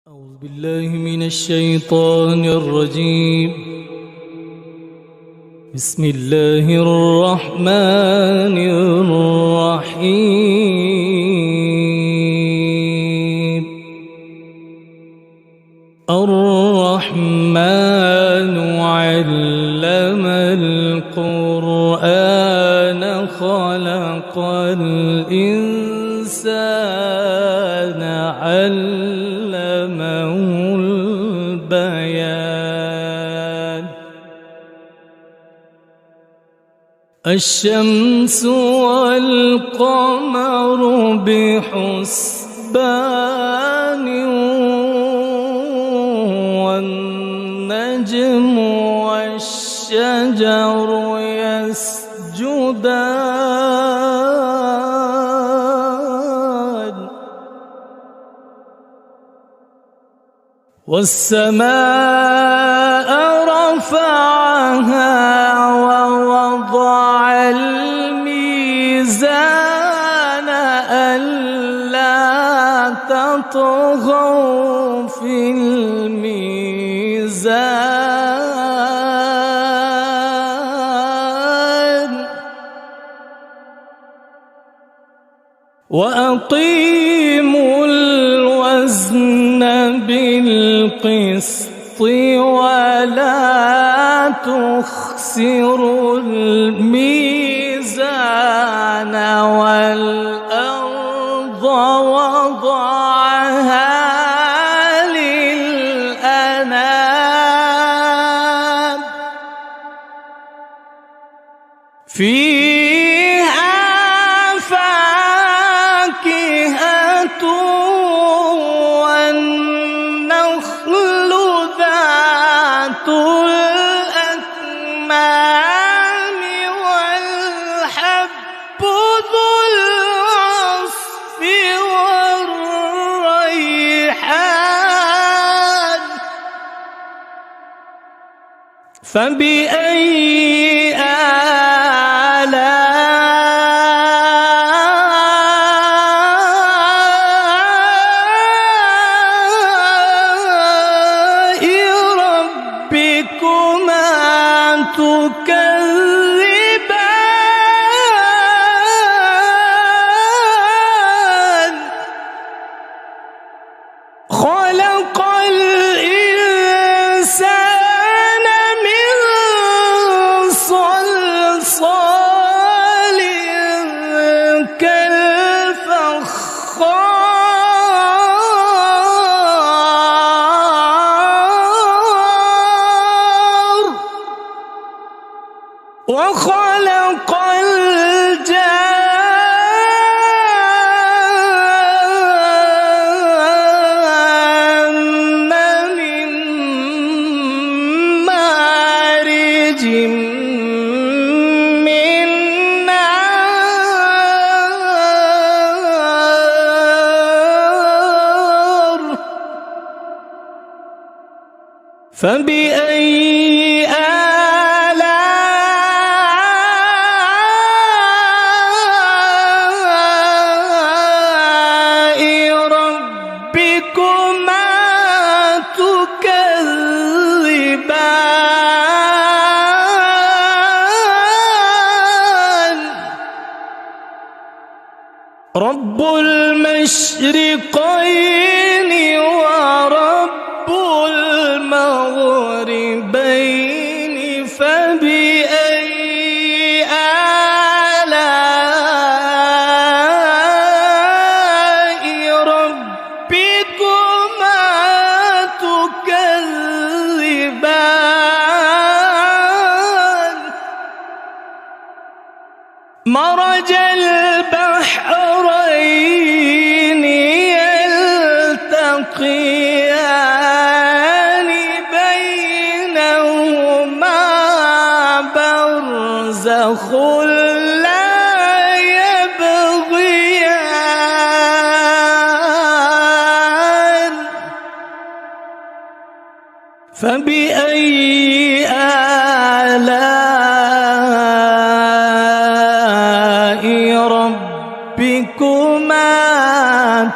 أعوذ بالله من الشيطان الرجيم. بسم الله الرحمن الرحيم. الرحمن علم القرآن خلق الإنسان علمه البيان. الشمس والقمر بحسبان والنجم والشجر يسجدان والسماء رفعها ووضع الميزان ألا تطغوا في الميزان وأقيموا الوزن بالقسط ولا تخسروا الميزان والأرض وضعها للأنام فيها فاكهة والنخل ذات الأكمام والحب ذو العصف والريحان فبأي آلاء ربكما تكذبان خلق الإنسان من صلصال كالفخار وخلق الجان من مارج من نار فبأي آلاء ربكما تكذبان رب المشرقين ورب المغربين فبأي آلاء ربكما تكذبان مرج البحرين يلتقيان بينهما برزخ لا يبغيان فبأي آلاء ربكما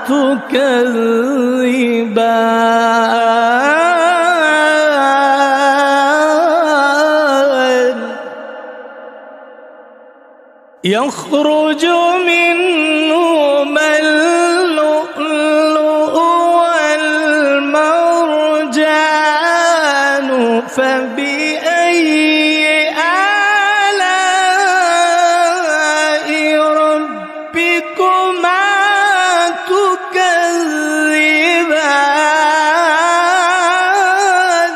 تكذبان يخرج منهما اللؤلؤ والمرجان فبأي آلاء ربكما تكذبان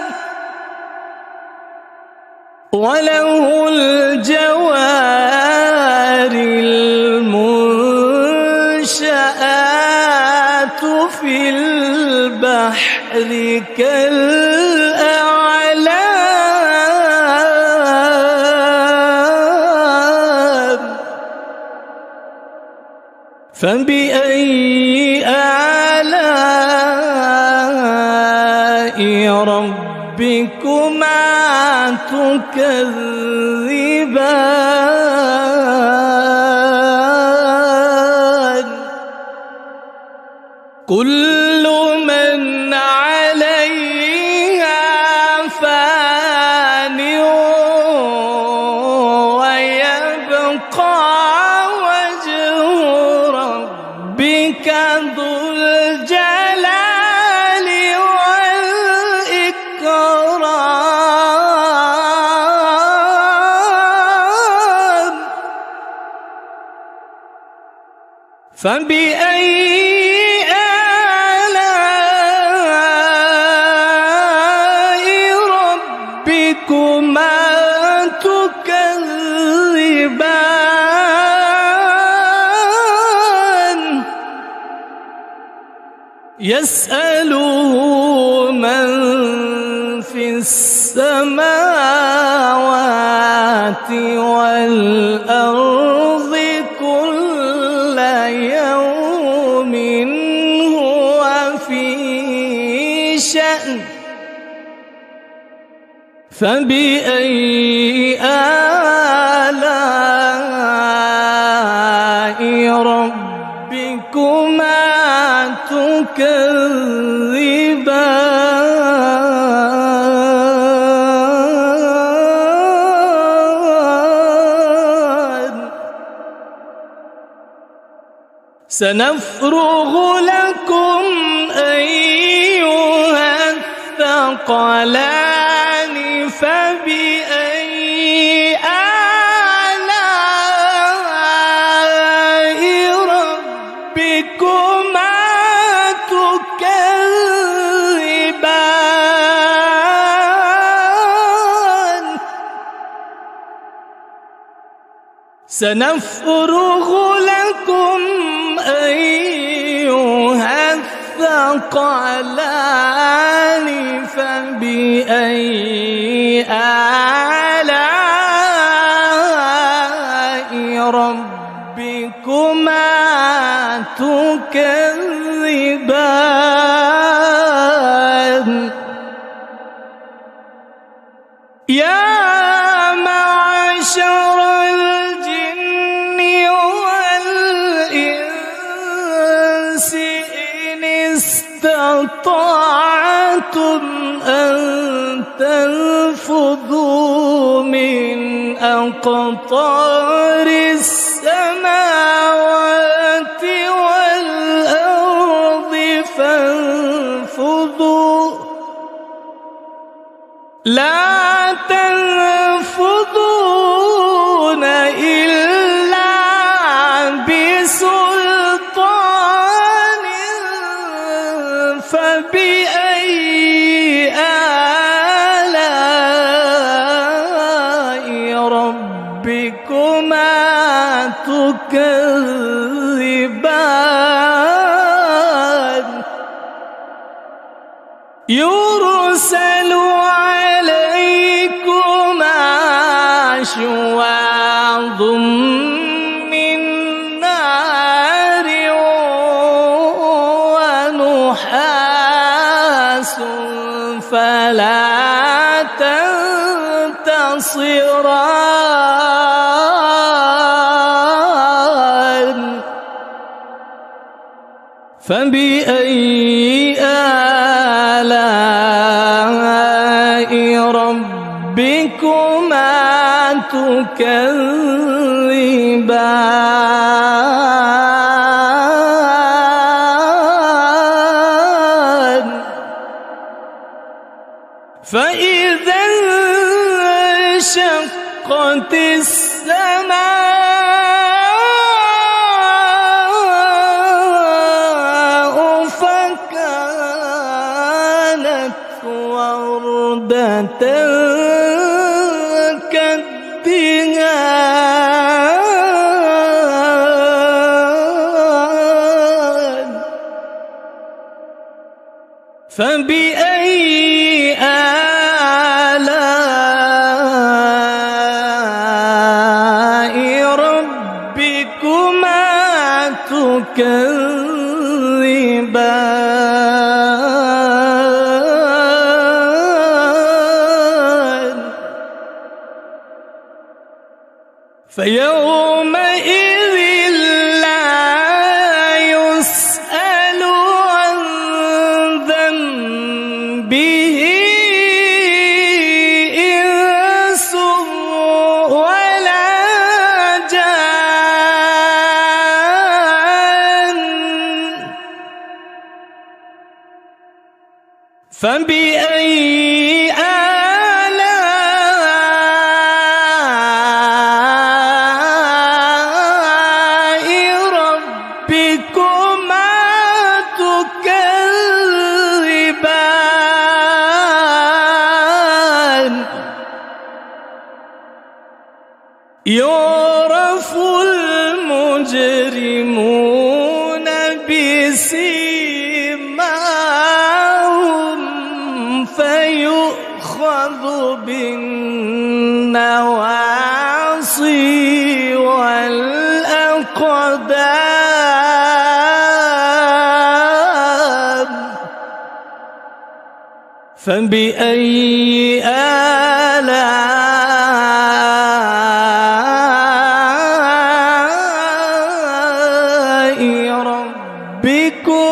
وله الجوار المنشآت في البحر كالأعلام فبأي آلاء ربكما تكذبان كل من عليها فان ويبقى وجه ربك ذو الجلال والإكرام فبأي آلاء ربكما تكذبان يسأله من في السماوات والأرض كل يوم هو في شأن فبأي آلاء ربكما تكذبان سنفرغ لكم أيها الثقلان فبأي آلاء ربكما تكذبان سنفرغ لكم أيها الثقلان فبأي آلاء ربكما تكذبان يا معشر الجن والإنس إن استطعتم أن تنفذوا من أقطار السماوات والأرض فانفذوا لا تنفذون إلا بسلطان فبأي آلاء ربكما تكذبان يرسل عليكما شواظ من نار ونحاس فلا تنتصران فبأي آلاء ربكما تكذبان فإذا انشقت السماء فكانت وردة كالدهان فبأي آلاء ربكما تكذبان فيومئذ لا يسأل عن ذنبه إنس ولا جان فبأي آلاء ربكما تكذبان يعرف المجرمون بسيماهم فيؤخذ بالنواصي والأقدام فبأي آلاء ربكما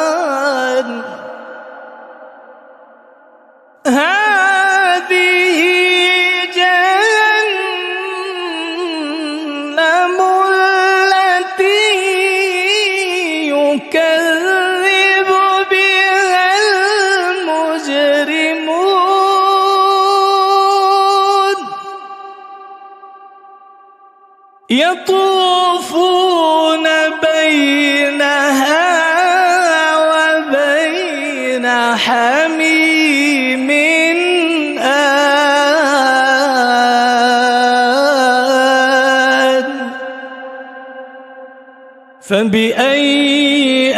تكذبان هذه جهنم التي يكذب بها المجرمون يطوفون بينها وبين حميم آن فبأي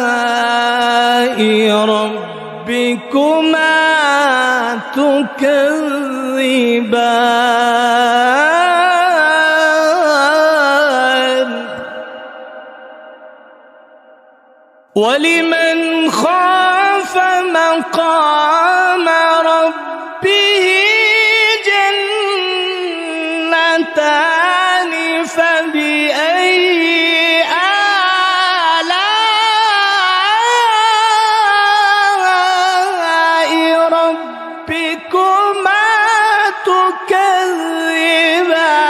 آلاء ربكما تكذبان ولمن خاف مقام ربه جنتان فبأي آلاء ربكما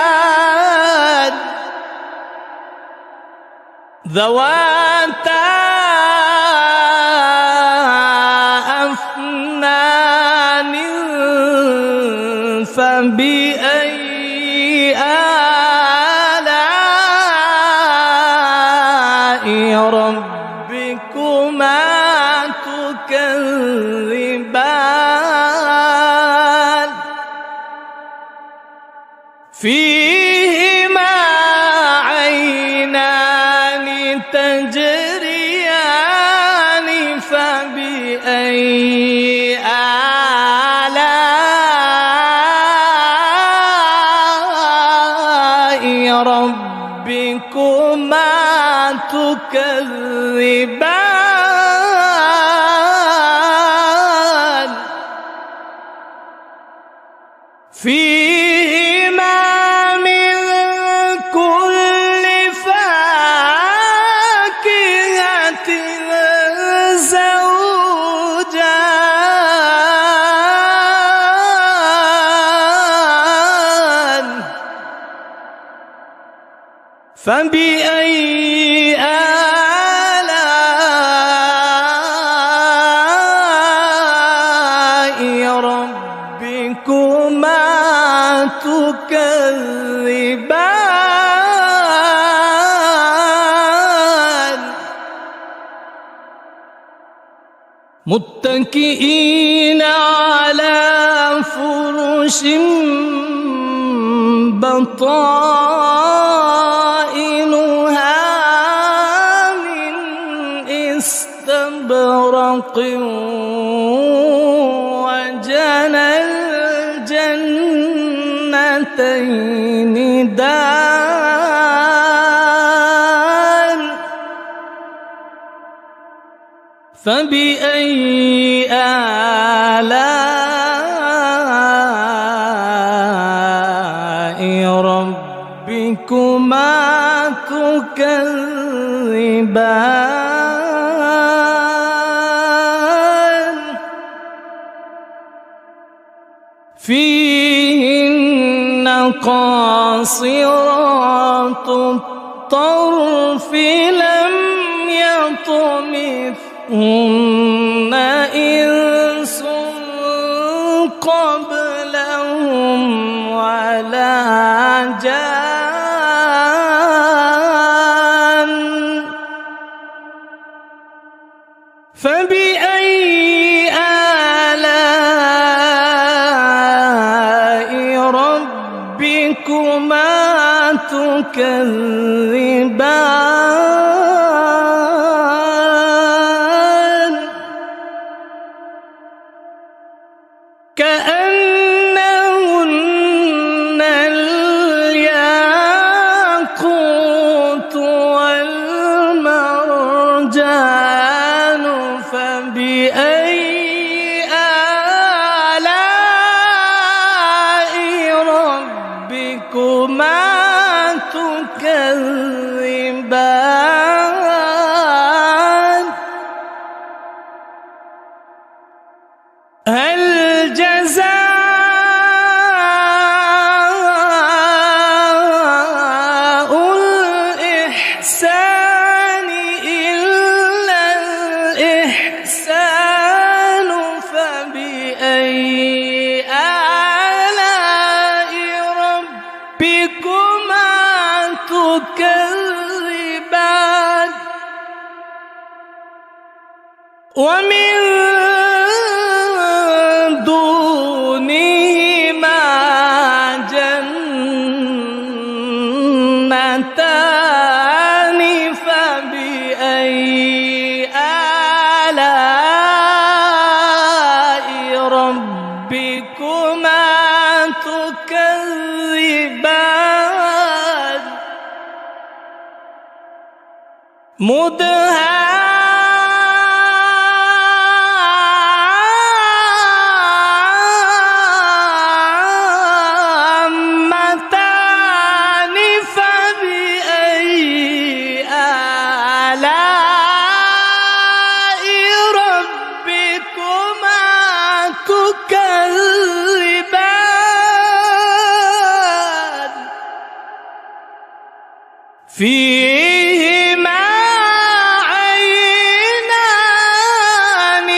تكذبان ذواتا أفنان فبأي آلاء ربكما تكذبان فيهما عينان تجريان فبأي آلاء ربكما تكذبان فبأي آلاء ربكما تكذبان متكئين على فرش بطائنها من استبرق وجنى الجنتين دان فبأي آلاء ربكما تكذبان فيهن قاصرات الطرف لم يطمثهن إنس قبلهم ولا جان فبأي آلاء ربكما تكذبان كأنهن الياقوت والمرجان فبأي آلاء ربكما تكذبان هل جزاء الإحسان إلا الإحسان فبأي آلاء ربكما تكذبان ومن دونهما جنتان فبأي آلاء ربكما تكذبان مدهامتان فبأي آلاء ربكما تكذبان فيهما عينان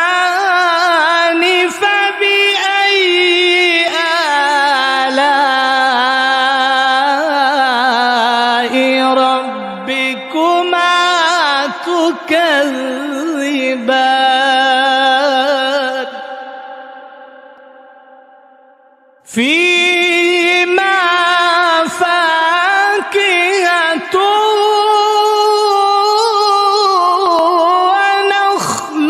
نضاختان فبأي آلاء ربكما تكذبان فيهما فاكهة ونخل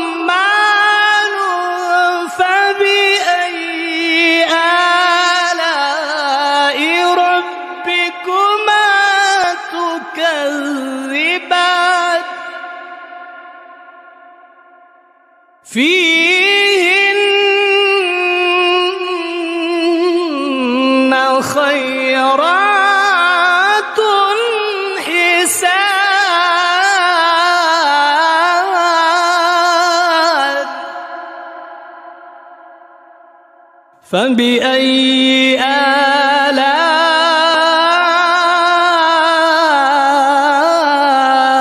ورمان فبأي آلاء ربكما تكذبان فيهن فبأي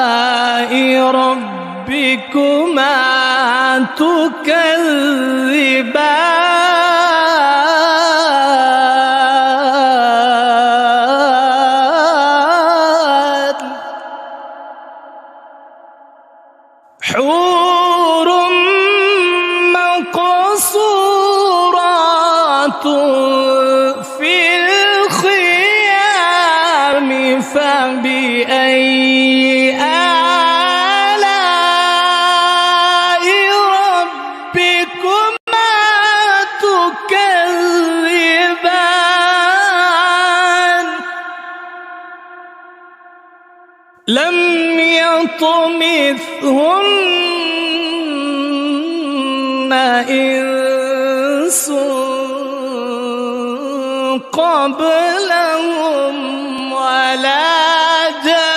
آلاء ربكما تكذبان حور مقصورات في الخيام فبأي آلاء ربكما تكذبان لم يطمثهن إنس قبلهم ولا جان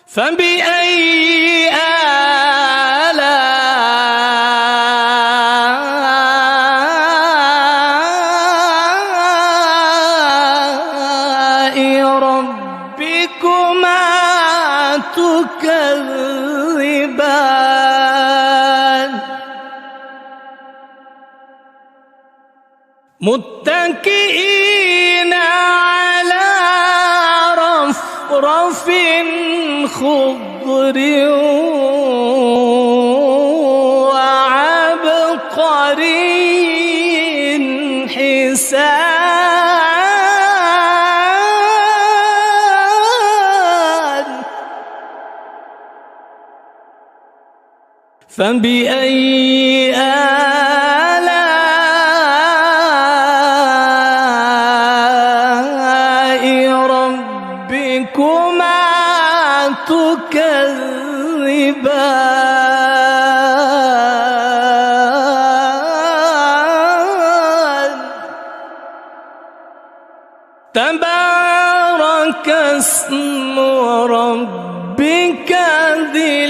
فبأي آلاء ربكما تكذبان متكئين على رفرف خضر وعبقري حسان فبأي آلاء ربكما تكذبان تبارك اسم ربك ذي